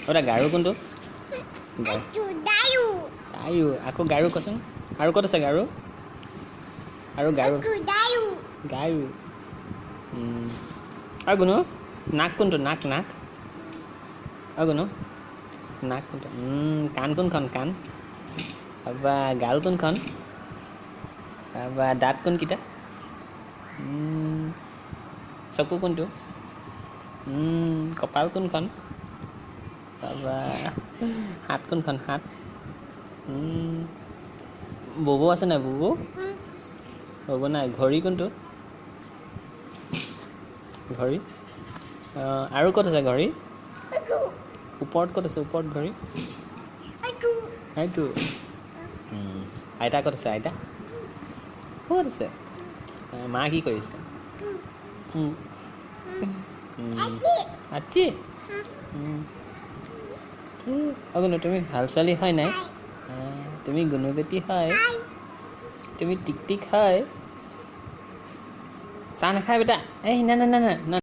ওটা গাৰু কোনটো গাৰু আকৌ গাৰু কচোন আৰু ক'ত আছে গাৰু আৰু গাৰু গাৰু আৰু গুণু নাক কোনটো নাক আৰু গুণু নাক কোনটো কাণ কোনখন কাণ তাৰপৰা গাল কোনখন তাৰপৰা দাঁত কোনকেইটা চকু কোনটো কপাল কোনখন তাৰপৰা হাত কোনখন হাত ববৌ আছে নাই ববৌ নাই ঘড়ী কোনটো ঘড়ী আৰু ক'ত আছে ঘড়ী ওপৰত ক'ত আছে ওপৰত ঘড়ী এইটো আইতা ক'ত আছে আইতা ক'ত আছে মা কি কৰিছে আচ্ছি গুণু তুমি ভাল ছোৱালী হয় নাই তুমি গুণু বেটি হয় তুমি টিক টিক হয় চাহ নাখায় বেটা এই না না না না